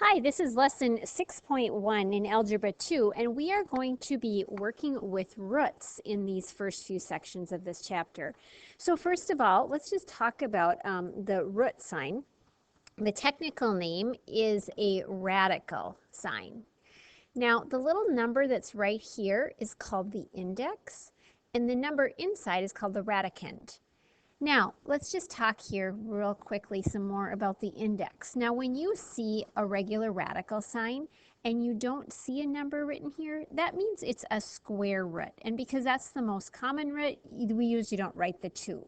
Hi, this is lesson 6.1 in Algebra 2, and we are going to be working with roots in these first few sections of this chapter. So first of all, let's just talk about the root sign. The technical name is a radical sign. Now, the little number that's right here is called the index, and the number inside is called the radicand. Now, let's just talk here real quickly some more about the index. Now, when you see a regular radical sign and you don't see a number written here, that means it's a square root. And because that's the most common root, we usually don't write the 2.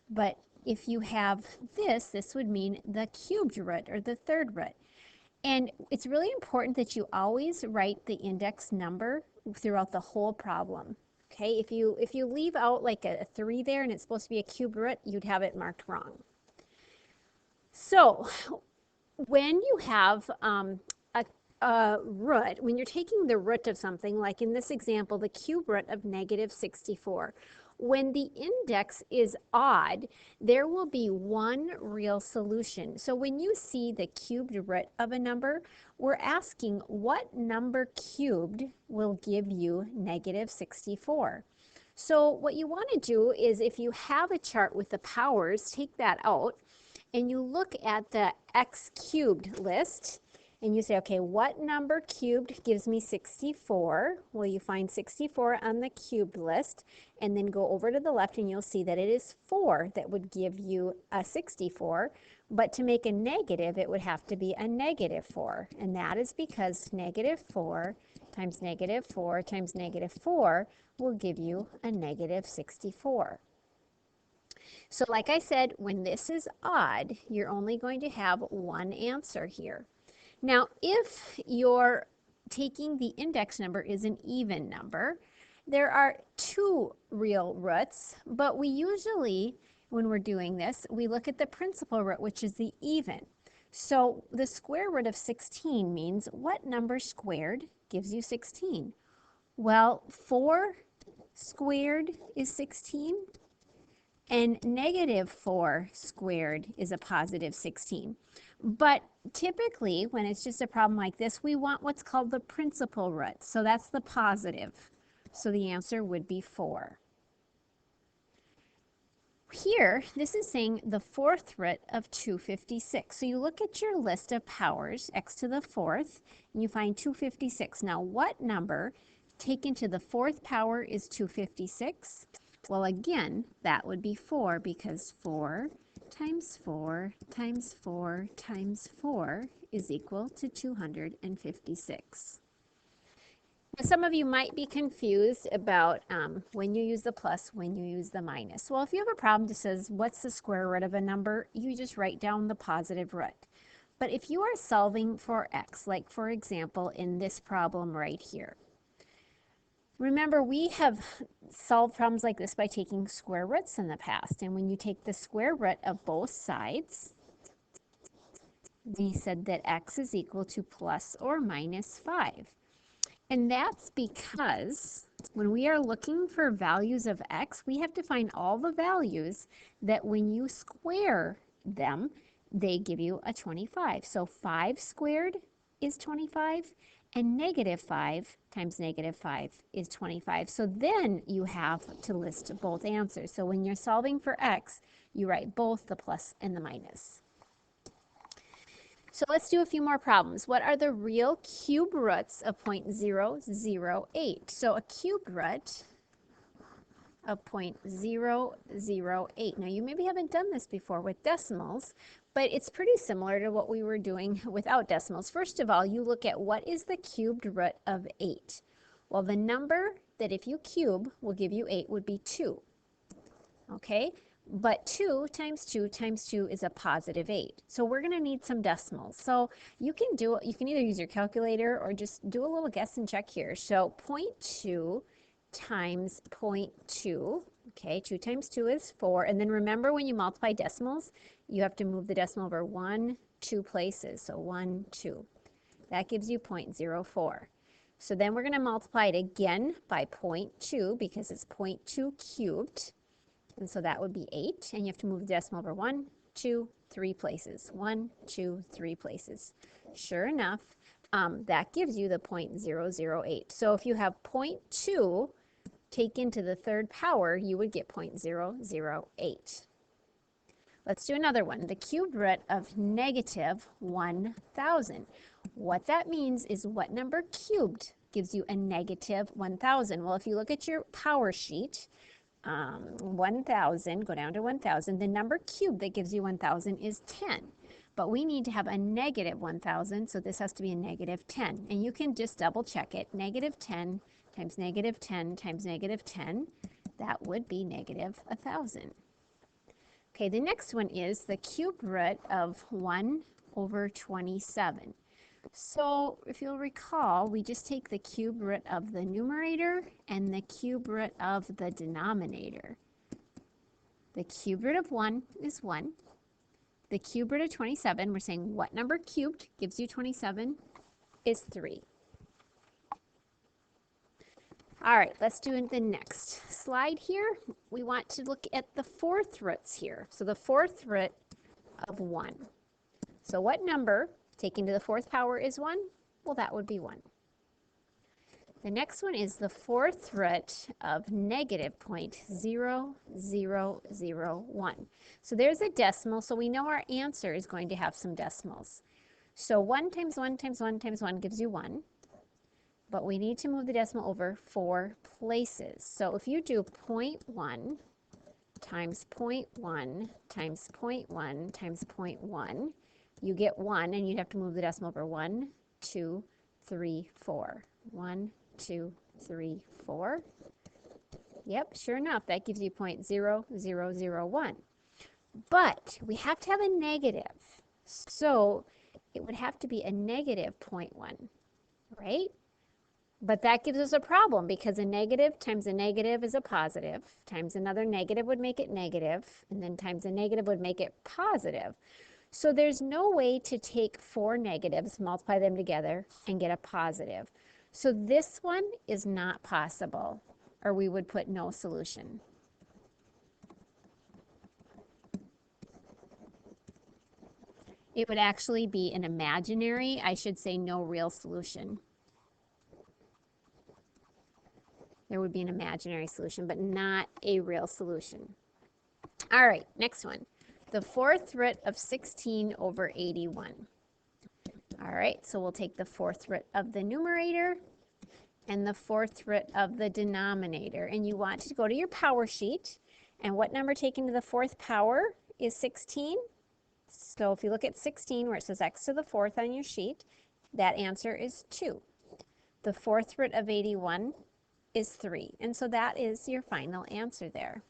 But if you have this would mean the cubed root or the third root. And it's really important that you always write the index number throughout the whole problem. Okay, if you leave out like a 3 there and it's supposed to be a cubed root, you'd have it marked wrong. So when you have a root, when you're taking the root of something, like in this example, the cube root of -64, when the index is odd, there will be one real solution. So when you see the cubed root of a number, we're asking what number cubed will give you -64. So what you want to do is, if you have a chart with the powers, take that out and you look at the x cubed list. And you say, okay, what number cubed gives me 64? Well, you find 64 on the cubed list, and then go over to the left and you'll see that it is 4 that would give you a 64. But to make a negative, it would have to be a -4. And that is because -4 times -4 times -4 will give you a -64. So like I said, when this is odd, you're only going to have one answer here. Now, if you're taking the index number is an even number, there are 2 real roots, but we usually, when we're doing this, we look at the principal root, which is the even. So the square root of 16 means what number squared gives you 16? Well, 4 squared is 16, and -4 squared is a positive 16. But typically, when it's just a problem like this, we want what's called the principal root. So that's the positive. So the answer would be 4. Here, this is saying the 4th root of 256. So you look at your list of powers, x to the 4th, and you find 256. Now, what number taken to the 4th power is 256? Well, again, that would be 4, because 4 times 4 times 4 times 4 is equal to 256. Now, some of you might be confused about when you use the plus, when you use the minus. Well, if you have a problem that says, what's the square root of a number? You just write down the positive root. But if you are solving for x, like for example, in this problem right here, remember, we have solved problems like this by taking square roots in the past. And when you take the square root of both sides, we said that x is equal to plus or minus 5. And that's because when we are looking for values of x, we have to find all the values that when you square them, they give you a 25. So 5 squared is 25. And -5 times -5 is 25. So then you have to list both answers. So when you're solving for x, you write both the plus and the minus. So let's do a few more problems. What are the real cube roots of 0.008? So a cubed root of 0.008. Now, you maybe haven't done this before with decimals, but it's pretty similar to what we were doing without decimals. First of all, you look at what is the cubed root of 8. Well, the number that if you cube will give you 8 would be 2. Okay, but 2 times 2 times 2 is a positive 8. So we're going to need some decimals. So you can either use your calculator or just do a little guess and check here. So 0.2 times 0.2, okay, 2 times 2 is 4, and then remember when you multiply decimals, you have to move the decimal over 1, 2 places, so 1, 2. That gives you 0.04. So then we're going to multiply it again by 0.2 because it's 0.2 cubed, and so that would be 8, and you have to move the decimal over 1, 2, 3 places. 1, 2, 3 places. Sure enough, that gives you the 0.008. So if you have 0.2 taken to the third power, you would get 0.008. Let's do another one. The cubed root of negative 1,000. What that means is what number cubed gives you a negative 1,000? Well, if you look at your power sheet, 1,000, go down to 1,000. The number cubed that gives you 1,000 is 10. But we need to have a negative 1,000, so this has to be a negative 10. And you can just double check it. Negative 10 times negative 10 times negative 10, that would be negative 1,000. Okay, the next one is the cubed root of 1 over 27. So if you'll recall, we just take the cube root of the numerator and the cube root of the denominator. The cube root of 1 is 1. The cube root of 27, we're saying what number cubed gives you 27 is 3. All right, let's do the next slide here. We want to look at the fourth roots here. So the fourth root of 1. So what number taken to the fourth power is 1? Well, that would be 1. The next one is the fourth root of negative 0.0001. So there's a decimal, so we know our answer is going to have some decimals. So 1 times 1 times 1 times 1 gives you 1. But we need to move the decimal over 4 places. So if you do 0.1 times 0.1 times 0.1 times 0.1, you get 1, and you'd have to move the decimal over 1, 2, 3, 4. 1, 2, 3, 4. Yep, sure enough, that gives you 0.0001. But we have to have a negative. So it would have to be a negative 0.1, right? But that gives us a problem because a negative times a negative is a positive, times another negative would make it negative, and then times a negative would make it positive. So there's no way to take 4 negatives, multiply them together, and get a positive. So this one is not possible, or we would put no solution. It would actually be an imaginary, I should say no real solution. There would be an imaginary solution, but not a real solution. All right, next one. The fourth root of 16 over 81. All right, so we'll take the fourth root of the numerator and the fourth root of the denominator. And you want to go to your power sheet. And what number taken to the fourth power is 16? So if you look at 16 where it says x to the fourth on your sheet, that answer is 2. The fourth root of 81 is 3. And so that is your final answer there.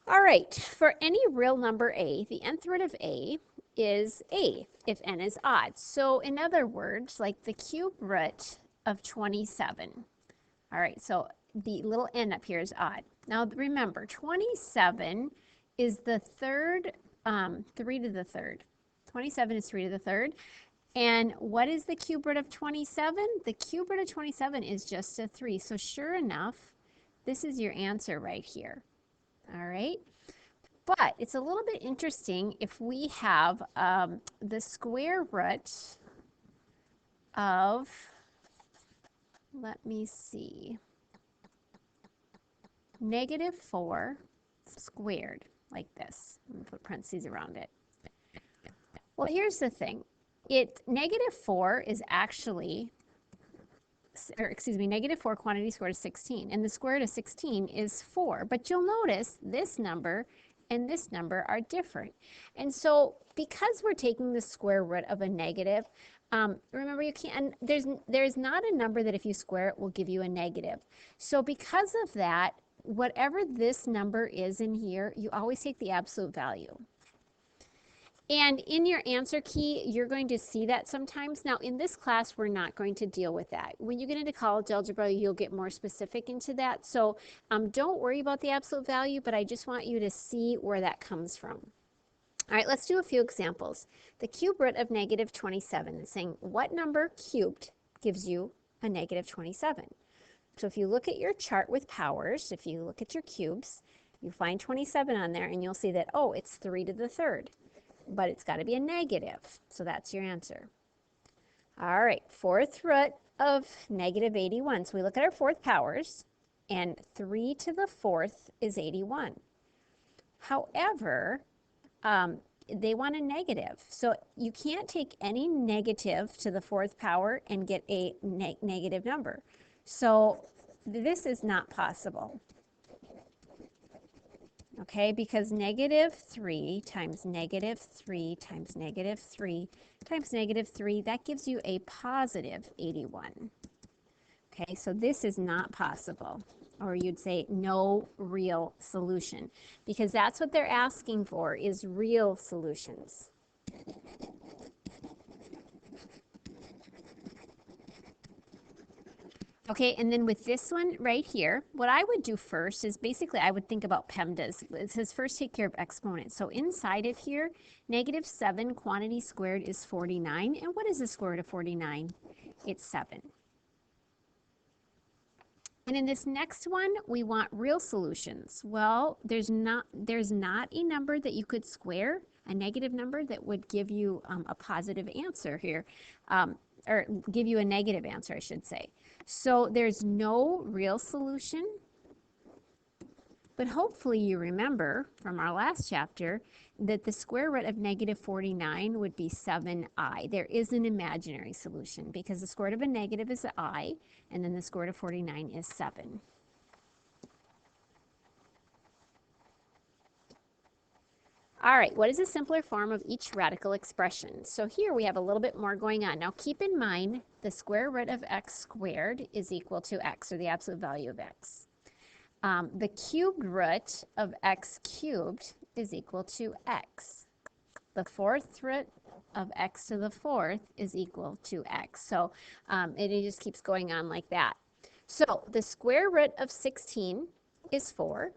All right, for any real number a, the nth root of a is a if n is odd. So in other words, like the cube root of 27. All right, so the little n up here is odd. Now remember, 27 is the third, 3 to the third. 27 is 3 to the third. And what is the cube root of 27? The cube root of 27 is just a 3. So sure enough, this is your answer right here. All right. But it's a little bit interesting if we have the square root of, let me see, negative 4 squared, like this. I'm going to put parentheses around it. Well, here's the thing. Negative 4 is actually, negative 4 quantity squared is 16, and the square root of 16 is 4. But you'll notice this number and this number are different. And so because we're taking the square root of a negative, remember you can't, there's not a number that if you square it will give you a negative. So because of that, whatever this number is in here, you always take the absolute value. And in your answer key, you're going to see that sometimes. Now, in this class, we're not going to deal with that. When you get into college algebra, you'll get more specific into that. So don't worry about the absolute value, but I just want you to see where that comes from. All right, let's do a few examples. The cube root of negative 27 is saying what number cubed gives you a negative 27? So if you look at your chart with powers, if you look at your cubes, you find 27 on there and you'll see that, oh, it's 3 to the third, but it's got to be a negative. So that's your answer. All right, fourth root of negative 81. So we look at our fourth powers, and 3 to the fourth is 81. However, they want a negative. So you can't take any negative to the fourth power and get a negative number. So this is not possible. Okay, because negative 3 times negative 3 times negative 3 times negative 3, that gives you a positive 81. Okay, so this is not possible. Or you'd say no real solution, because that's what they're asking for, is real solutions. Okay, and then with this one right here, what I would do first is basically I would think about PEMDAS. It says first take care of exponents. So inside of here, negative 7 quantity squared is 49. And what is the square root of 49? It's 7. And in this next one, we want real solutions. Well, there's not a number that you could square, a negative number that would give you a positive answer here, or give you a negative answer, I should say. So there's no real solution, but hopefully you remember from our last chapter that the square root of negative 49 would be 7i. There is an imaginary solution because the square root of a negative is I, and then the square root of 49 is 7. All right, what is a simpler form of each radical expression? So here we have a little bit more going on. Now keep in mind the square root of x squared is equal to x, or the absolute value of x. The cubed root of x cubed is equal to x. The fourth root of x to the fourth is equal to x. So it just keeps going on like that. So the square root of 16 is 4.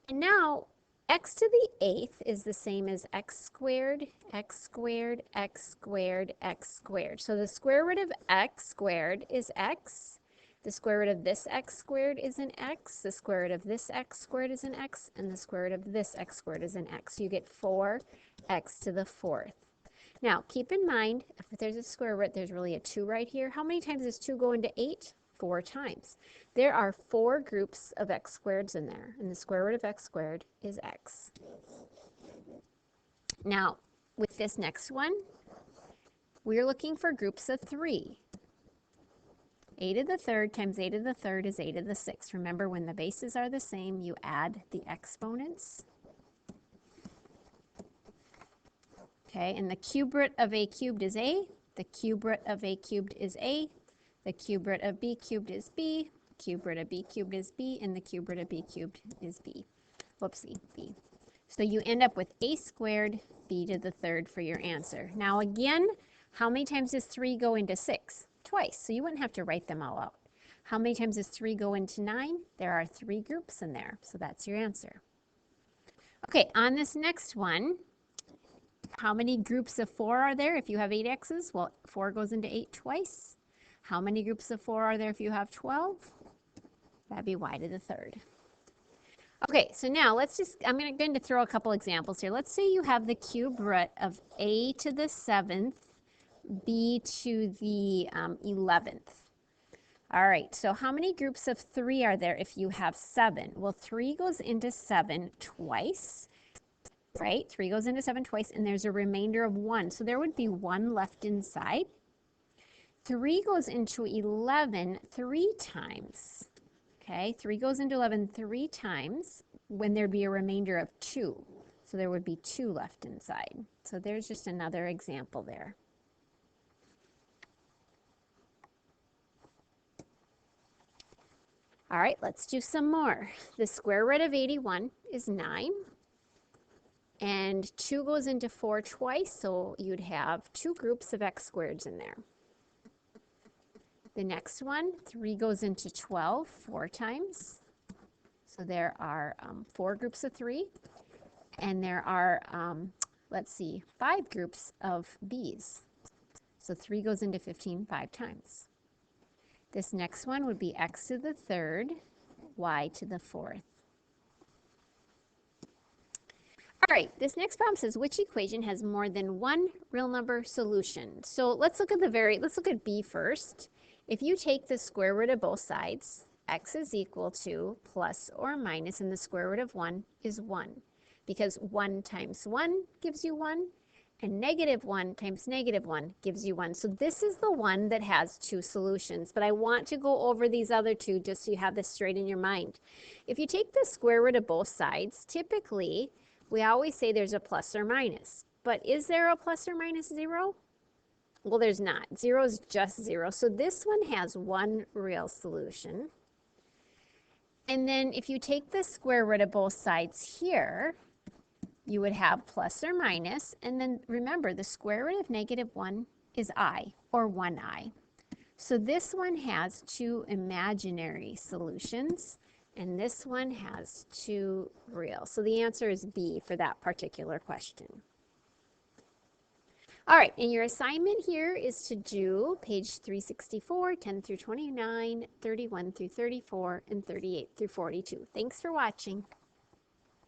And now x to the 8th is the same as x squared, x squared, x squared, x squared. So the square root of x squared is x. The square root of this x squared is an x. The square root of this x squared is an x. And the square root of this x squared is an x. So you get 4x to the 4th. Now, keep in mind, if there's a square root, there's really a 2 right here. How many times does 2 go into 8? 4 times. There are 4 groups of x squareds in there, and the square root of x squared is x. Now, with this next one, we're looking for groups of 3. a to the third times a to the third is a to the 6th. Remember, when the bases are the same, you add the exponents. Okay, and the cube root of a cubed is a. The cube root of a cubed is a. The cube root of b cubed is b. Cube root of b cubed is b. And the cube root of b cubed is b. Whoopsie, b. So you end up with a squared b to the third for your answer. Now again, how many times does 3 go into 6? Twice. So you wouldn't have to write them all out. How many times does 3 go into 9? There are 3 groups in there. So that's your answer. Okay, on this next one, how many groups of 4 are there if you have 8 x's? Well, 4 goes into 8 twice. How many groups of 4 are there if you have 12? That'd be y to the third. Okay, so now I'm going to throw a couple examples here. Let's say you have the cube root of a to the 7th, b to the 11th. All right, so how many groups of 3 are there if you have 7? Well, 3 goes into 7 twice, right? 3 goes into 7 twice, and there's a remainder of 1. So there would be 1 left inside. 3 goes into 11 3 times. Okay, 3 goes into 11 3 times when there'd be a remainder of 2. So there would be 2 left inside. So there's just another example there. All right, let's do some more. The square root of 81 is 9. And 2 goes into 4 twice, so you'd have 2 groups of x squareds in there. The next one, 3 goes into 12 4 times. So there are 4 groups of 3. And there are, let's see, 5 groups of b's. So 3 goes into 15 5 times. This next one would be x to the third, y to the fourth. All right, this next problem says which equation has more than one real number solution? So let's look at B first. If you take the square root of both sides, x is equal to plus or minus, and the square root of 1 is 1. Because 1 times 1 gives you 1, and negative 1 times negative 1 gives you 1. So this is the one that has two solutions, but I want to go over these other two just so you have this straight in your mind. If you take the square root of both sides, typically we always say there's a plus or minus, but is there a plus or minus 0? Well, there's not. 0 is just 0. So this one has one real solution. And then if you take the square root of both sides here, you would have plus or minus. And then remember, the square root of negative 1 is I, or 1i. So this one has two imaginary solutions, and this one has two real. So the answer is B for that particular question. All right, and your assignment here is to do page 364, 10 through 29, 31 through 34, and 38 through 42. Thanks for watching.